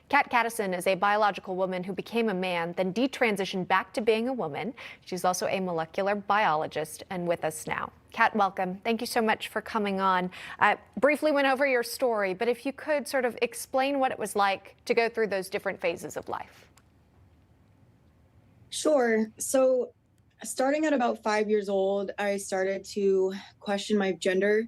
Cattison is a biological woman who became a man, then detransitioned back to being a woman. She's also a molecular biologist and with us now. Kat, welcome. Thank you so much for coming on. Briefly went over your story, but if you could sort of explain what it was like to go through those different phases of life. Sure. So starting at about 5 years old, I started to question my gender.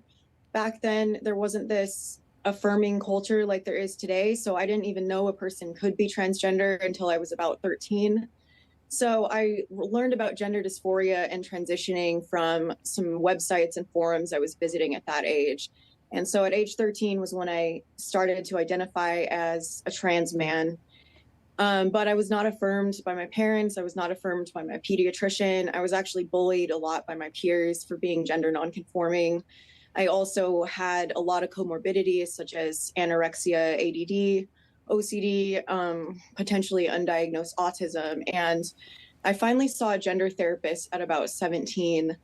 Back then, there wasn't this affirming culture like there is today. So I didn't even know a person could be transgender until I was about 13. So I learned about gender dysphoria and transitioning from some websites and forums I was visiting at that age. And so at age 13 was when I started to identify as a trans man. But I was not affirmed by my parents. I was not affirmed by my pediatrician. I was actually bullied a lot by my peers for being gender nonconforming. I also had a lot of comorbidities such as anorexia, ADD, OCD, potentially undiagnosed autism. And I finally saw a gender therapist at about 17,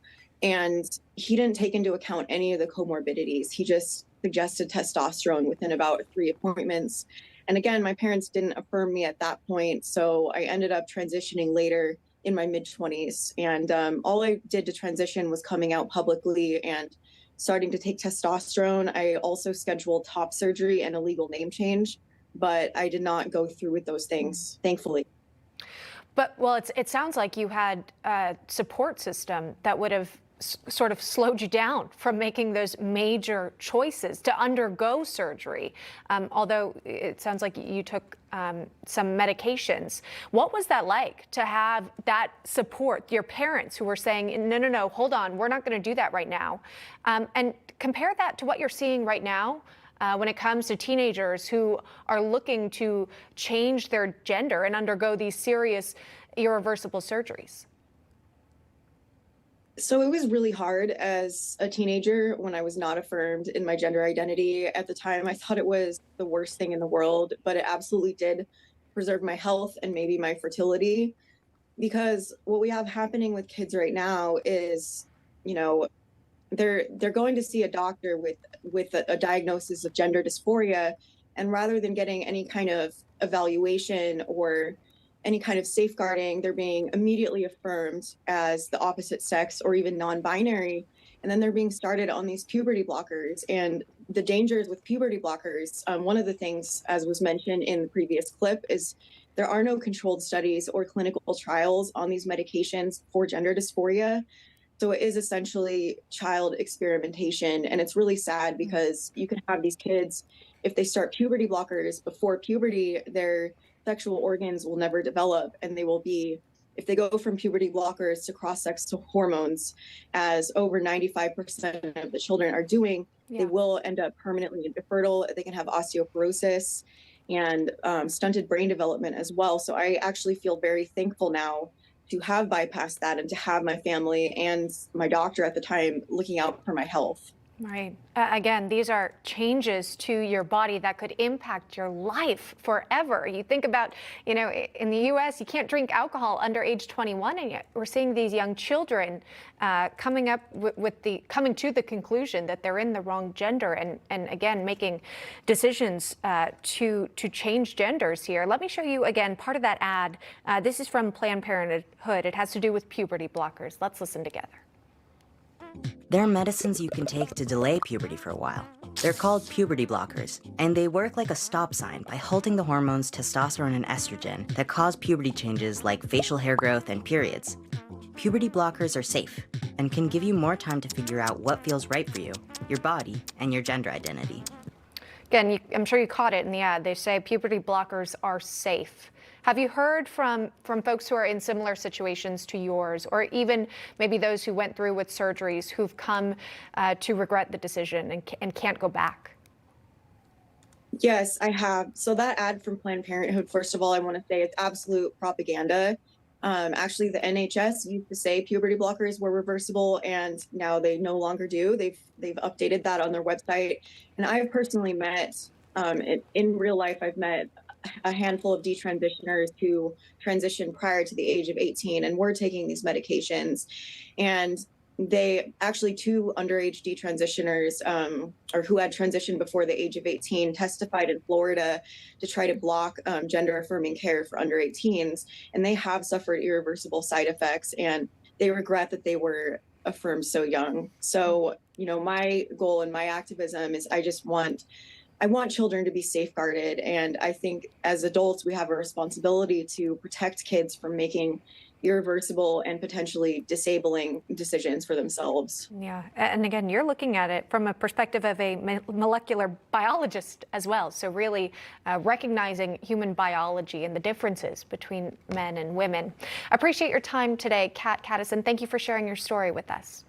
and he didn't take into account any of the comorbidities. He just suggested testosterone within about 3 appointments. And again, my parents didn't affirm me at that point, so I ended up transitioning later in my mid-20s. And all I did to transition was coming out publicly and starting to take testosterone. I also scheduled top surgery and a legal name change, but I did not go through with those things, thankfully. But, well, it sounds like you had a support system that would have sort of slowed you down from making those major choices to undergo surgery. Although it sounds like you took some medications. What was that like to have that support, your parents who were saying, no, no, no, hold on, we're not going to do that right now? And compare that to what you're seeing right now when it comes to teenagers who are looking to change their gender and undergo these serious irreversible surgeries. So it was really hard as a teenager when I was not affirmed in my gender identity. At the time, I thought it was the worst thing in the world, but it absolutely did preserve my health and maybe my fertility. Because what we have happening with kids right now is, you know, they're going to see a doctor with a diagnosis of gender dysphoria, and rather than getting any kind of evaluation or any kind of safeguarding, they're being immediately affirmed as the opposite sex or even non-binary. And then they're being started on these puberty blockers. And the dangers with puberty blockers, one of the things, as was mentioned in the previous clip, is there are no controlled studies or clinical trials on these medications for gender dysphoria. So it is essentially child experimentation. And it's really sad because you can have these kids, if they start puberty blockers before puberty, their sexual organs will never develop, and they will be, if they go from puberty blockers to cross-sex hormones, as over 95% of the children are doing, they will end up permanently infertile. They can have osteoporosis and stunted brain development as well. So I actually feel very thankful now to have bypassed that and to have my family and my doctor at the time looking out for my health. Right. Again, these are changes to your body that could impact your life forever. You think about, you know, in the U.S., you can't drink alcohol under age 21, and yet we're seeing these young children coming to the conclusion that they're in the wrong gender, and again, making decisions to change genders here. Let me show you again part of that ad. This is from Planned Parenthood. It has to do with puberty blockers. Let's listen together. There are medicines you can take to delay puberty for a while. They're called puberty blockers, and they work like a stop sign by halting the hormones testosterone and estrogen that cause puberty changes like facial hair growth and periods. Puberty blockers are safe and can give you more time to figure out what feels right for you, your body, and your gender identity. Again, I'm sure you caught it in the ad. They say puberty blockers are safe. Have you heard from folks who are in similar situations to yours, or even maybe those who went through with surgeries who've come to regret the decision and can't go back? Yes, I have. So that ad from Planned Parenthood, first of all, I want to say it's absolute propaganda. Actually, the NHS used to say puberty blockers were reversible, and now they no longer do. They've updated that on their website. And I've personally met, in real life, I've met a handful of detransitioners who transitioned prior to the age of 18 and were taking these medications. And they actually, two underage detransitioners, or who had transitioned before the age of 18, testified in Florida to try to block gender affirming care for under 18s. And they have suffered irreversible side effects, and they regret that they were affirmed so young. So, my goal and my activism is I want children to be safeguarded. And I think as adults, we have a responsibility to protect kids from making irreversible and potentially disabling decisions for themselves. Yeah, and again, you're looking at it from a perspective of a molecular biologist as well. So really recognizing human biology and the differences between men and women. I appreciate your time today, Cattison. Thank you for sharing your story with us.